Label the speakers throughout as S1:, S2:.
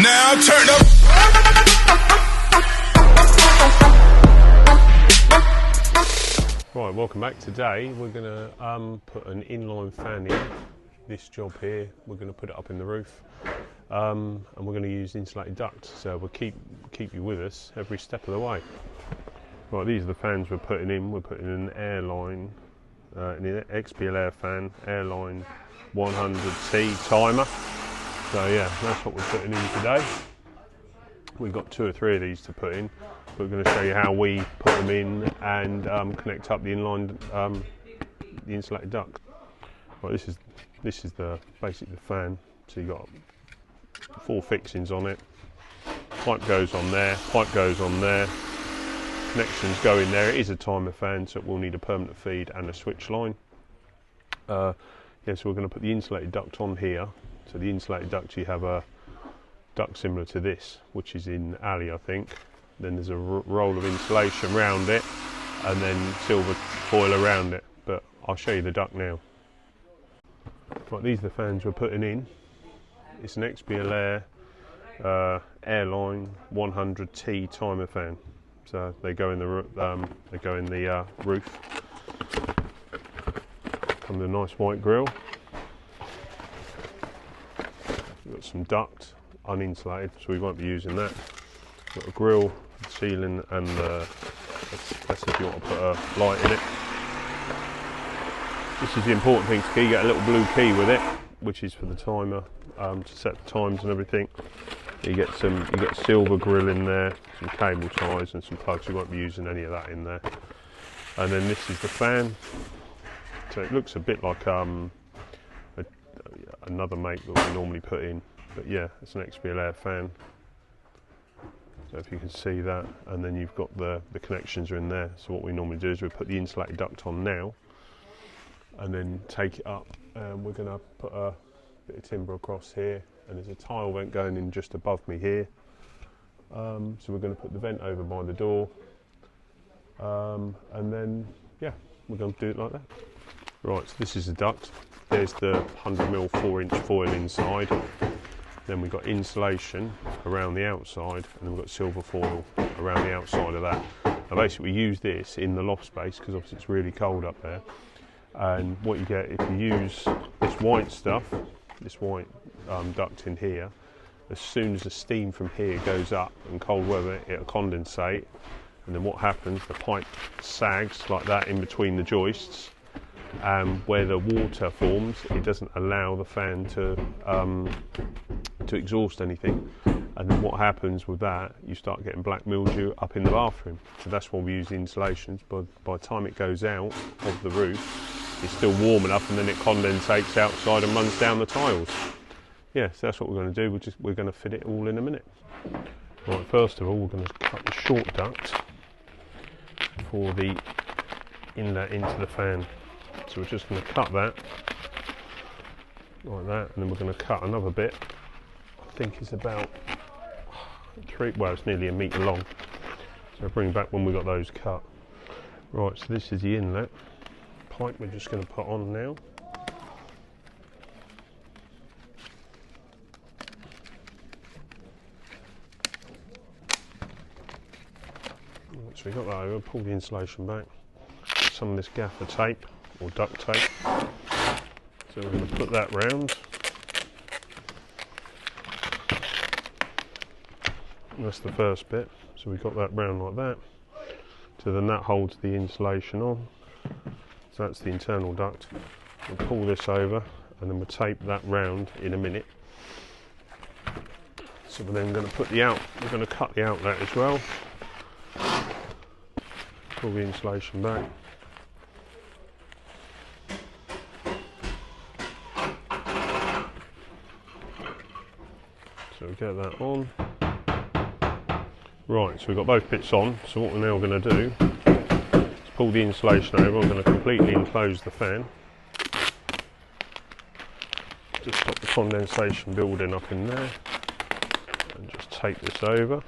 S1: Now turn up.
S2: Right, welcome back. Today we're going to put an inline fan in. This job here, we're going to put it up in the roof, and we're going to use insulated duct. So we'll keep you with us every step of the way. Right, these are the fans we're putting in. We're putting in an airline, an XPL air fan, airline 100T timer. So yeah, that's what we're putting in today. We've got 2 or 3 of these to put in. We're going to show you how we put them in and connect up the inline, the insulated duct. Right, this is basically the fan. So you've got 4 fixings on it. Pipe goes on there. Pipe goes on there. Connections go in there. It is a timer fan, so it will need a permanent feed and a switch line. Yeah, so we're going to put the insulated duct on here. So the insulated duct, you have a duct similar to this, which is in alley, I think. Then there's a roll of insulation around it, and then silver foil around it. But I'll show you the duct now. Right, these are the fans we're putting in. It's an XPL Air Airline 100T timer fan. So they go in the roof. Come with a nice white grill. We've got some duct, uninsulated, so we won't be using that. We've got a grill, ceiling, and that's if you want to put a light in it. This is the important thing to key. You get a little blue key with it, which is for the timer, to set the times and everything. You get silver grill in there, some cable ties and some plugs. We won't be using any of that in there. And then this is the fan. So it looks a bit like another make that we normally put in, but yeah, it's an XPL Air fan. So if you can see that, and then you've got the connections are in there. So what we normally do is we put the insulated duct on now, and then take it up, and we're going to put a bit of timber across here, and there's a tile vent going in just above me here. So we're going to put the vent over by the door, and then yeah, we're going to do it like that. Right, so this is the duct. There's the 100mm 4-inch foil inside. Then we've got insulation around the outside, and then we've got silver foil around the outside of that. Now basically we use this in the loft space because obviously it's really cold up there. And what you get if you use this white stuff, this white duct in here, as soon as the steam from here goes up in cold weather, it'll condensate. And then what happens, the pipe sags like that in between the joists. Where the water forms, it doesn't allow the fan to exhaust anything, and then what happens with that, you start getting black mildew up in the bathroom. So that's why we use the insulations. But by the time it goes out of the roof, it's still warm enough, and then it condensates outside and runs down the tiles. Yeah, so that's what we're going to do. We're going to fit it all in a minute. Right, first of all, we're going to cut the short duct for the inlet into the fan. So we're just going to cut that like that, and then we're going to cut another bit. I think it's about it's nearly 1 metre long. So I'll bring back when we got those cut. Right, so this is the inlet pipe we're just going to put on now. Right, so we got that over, pull the insulation back, put some of this gaffer tape or duct tape. So we're going to put that round. And that's the first bit. So we've got that round like that. So then that holds the insulation on. So that's the internal duct. We'll pull this over, and then we'll tape that round in a minute. So we're then going to put we're going to cut the outlet as well. Pull the insulation back. So we get that on. Right, so we've got both bits on. So what we're now going to do is pull the insulation over. I'm going to completely enclose the fan. Just stop the condensation building up in there. And just tape this over.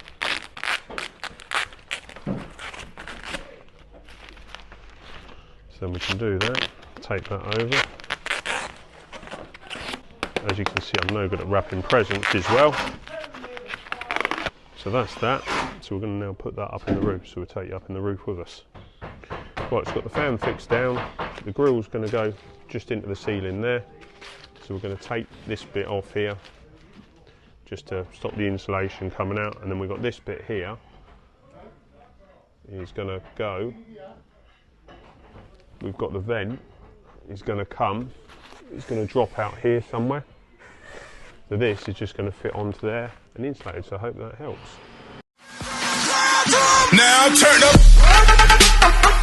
S2: So then we can do that. Tape that over. As you can see, I'm no good at wrapping presents as well. So that's that. So we're going to now put that up in the roof. So we'll take you up in the roof with us. Right, it's got the fan fixed down. The grill's going to go just into the ceiling there. So we're going to take this bit off here, just to stop the insulation coming out. And then we've got this bit here. Is going to go. We've got the vent. It's going to come. It's going to drop out here somewhere. So this is just going to fit onto there and insulated. So I hope that helps.
S1: Now turn up.